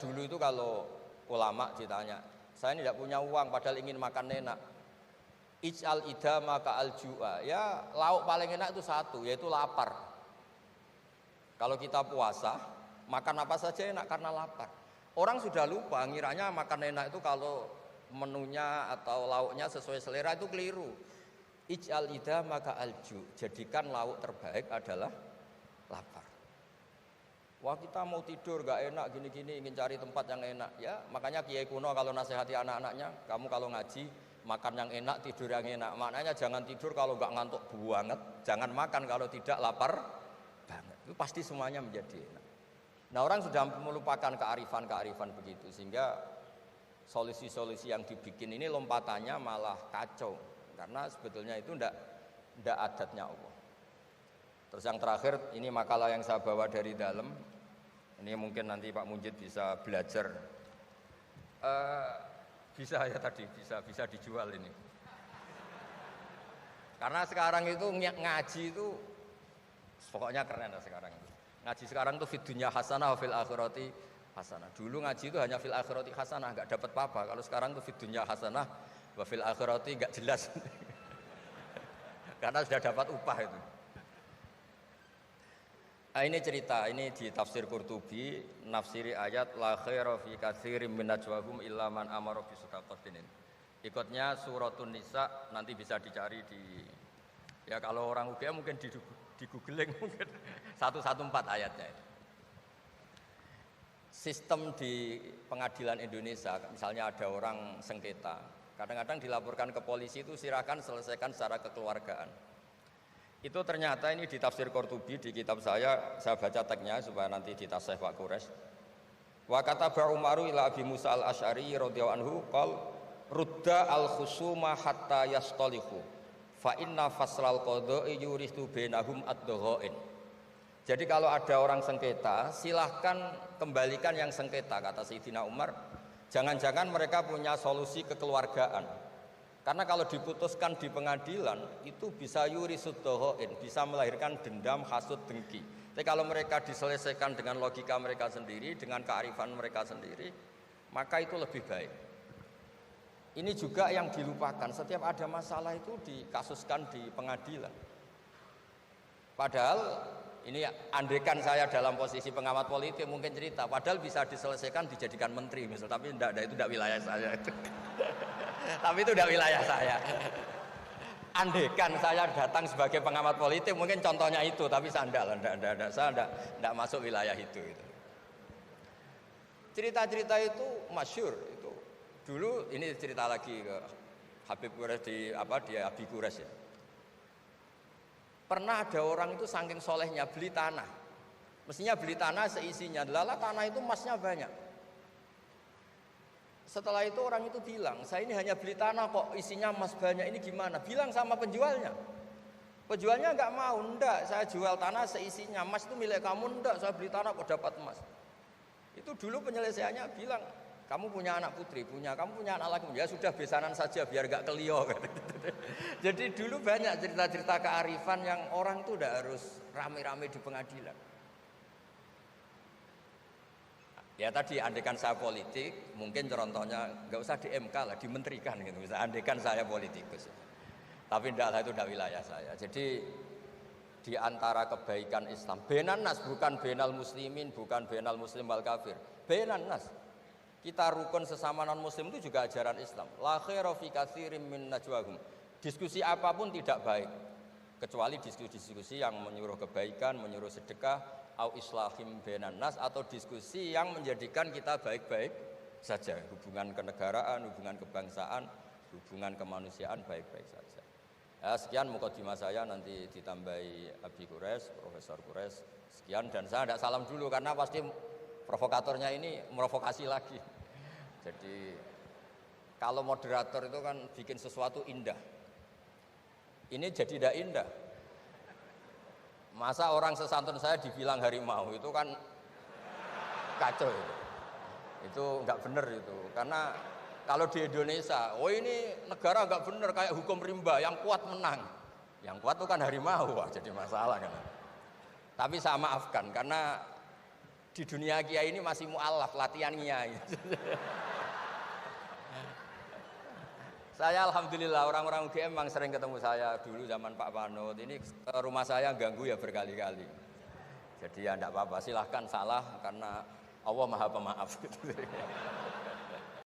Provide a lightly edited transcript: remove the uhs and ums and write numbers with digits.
Dulu itu kalau ulama ditanya, saya ini tidak punya uang padahal ingin makan enak. Ij'al idama ka'al ju'a. Ya lauk paling enak itu satu, yaitu lapar. Kalau kita puasa, makan apa saja enak karena lapar. Orang sudah lupa, ngiranya makan enak itu kalau menunya atau lauknya sesuai selera, itu keliru. Ij'al idama ka'al ju'. Jadikan lauk terbaik adalah lapar. Wah, kita mau tidur gak enak gini-gini, ingin cari tempat yang enak. Ya makanya Kiai kuno kalau nasihati anak-anaknya, kamu kalau ngaji makan yang enak, tidur yang enak. Maknanya jangan tidur kalau gak ngantuk banget, jangan makan kalau tidak lapar banget. Itu pasti semuanya menjadi enak. Nah, orang sudah melupakan kearifan-kearifan begitu, sehingga solusi-solusi yang dibikin ini lompatannya malah kacau, karena sebetulnya itu ndak adatnya Allah. Terus yang terakhir, ini makalah yang saya bawa dari dalam. Ini mungkin nanti Pak Munjid bisa belajar. Bisa ya tadi, bisa dijual ini. Karena sekarang itu ngaji itu pokoknya keren lah sekarang itu. Ngaji sekarang itu fid dunya hasanah wa fil akhirati hasanah. Dulu ngaji itu hanya fil akhirati hasanah, enggak dapat apa-apa. Kalau sekarang itu fid dunya hasanah wa fil akhirati enggak jelas. Karena sudah dapat upah itu. Nah, ini cerita, ini di tafsir Qurtubi, nafsiri ayat la khaira fi katsirin min najwahum illa man amara bi shadaqatin. Ikutnya suratun Nisa, nanti bisa dicari di, ya kalau orang UGM mungkin di googling mungkin 114 ayatnya itu. Sistem di pengadilan Indonesia, misalnya ada orang sengketa, kadang-kadang dilaporkan ke polisi itu silakan selesaikan secara kekeluargaan. Itu ternyata ini di tafsir Qurtubi di kitab saya baca teksnya supaya nanti ditasih Pak Quraisy. Wa kataba Umaru ila Abi Musa al-Asy'ari radhiyallahu anhu qol rudda al-khusuma hatta yastalihu fa inna faslal qada'i yurithu bainahum ad-daghain. Jadi kalau ada orang sengketa, silahkan kembalikan yang sengketa, kata Sayyidina Umar. Jangan-jangan mereka punya solusi kekeluargaan. Karena kalau diputuskan di pengadilan itu bisa yurisud daghain, bisa melahirkan dendam, hasud, dengki. Tapi kalau mereka diselesaikan dengan logika mereka sendiri, dengan kearifan mereka sendiri, maka itu lebih baik. Ini juga yang dilupakan, setiap ada masalah itu dikasuskan di pengadilan. Padahal ini andaikan saya dalam posisi pengamat politik mungkin cerita, padahal bisa diselesaikan dijadikan menteri misal, tapi itu tidak wilayah saya itu. Tapi itu tidak wilayah saya. Andaikan saya datang sebagai pengamat politik mungkin contohnya itu, tapi saya tidak masuk wilayah itu. Cerita-cerita itu masyhur itu. Dulu ini cerita lagi ke Habib Quraisy di Abi Quraisy ya. Pernah ada orang itu saking solehnya beli tanah. Mestinya beli tanah seisinya, lala tanah itu emasnya banyak. Setelah itu orang itu bilang, saya ini hanya beli tanah kok isinya emas banyak, ini gimana? Bilang sama penjualnya. Penjualnya enggak mau, enggak, saya jual tanah seisinya, emas itu milik kamu, enggak, saya beli tanah kok dapat emas. Itu dulu penyelesaiannya bilang, kamu punya anak putri, kamu punya anak laki, ya sudah besanan saja biar enggak kelio. Jadi dulu banyak cerita-cerita kearifan yang orang itu udah harus rame-rame di pengadilan. Ya tadi andaikan saya politik, mungkin contohnya nggak usah di MK lah, dimenterikan gitu. Bisa andaikan saya politikus. Tapi tidak, itu tidak wilayah saya. Jadi di antara kebaikan Islam, benan nas, bukan benal muslimin, bukan benal muslim wal kafir. Benan nas. Kita rukun sesama non muslim itu juga ajaran Islam. La khaira fi katsirin min najwahum. Diskusi apapun tidak baik kecuali diskusi-diskusi yang menyuruh kebaikan, menyuruh sedekah, au islahim bainan nas, atau diskusi yang menjadikan kita baik-baik saja, hubungan kenegaraan, hubungan kebangsaan, hubungan kemanusiaan baik-baik saja. Ya, sekian mukadimah saya, nanti ditambahi Abi Quraisy, Profesor Quraisy. Sekian, dan saya tidak salam dulu karena pasti provokatornya ini merovokasi lagi. Jadi kalau moderator itu kan bikin sesuatu indah. Ini jadi tidak indah. Masa orang sesantun saya dibilang harimau, itu kan kacau itu. Itu enggak benar itu. Karena kalau di Indonesia, oh ini negara enggak benar kayak hukum rimba, yang kuat menang. Yang kuat itu kan harimau, wah jadi masalah kan. Tapi saya maafkan karena Di dunia kiai ini masih mu'alaf, latihan kiai. Saya alhamdulillah orang-orang UGM memang sering ketemu saya dulu zaman Pak Panut. Ini ke rumah saya ganggu ya berkali-kali. Jadi ya enggak apa-apa, silahkan salah karena Allah Maha Pemaaf.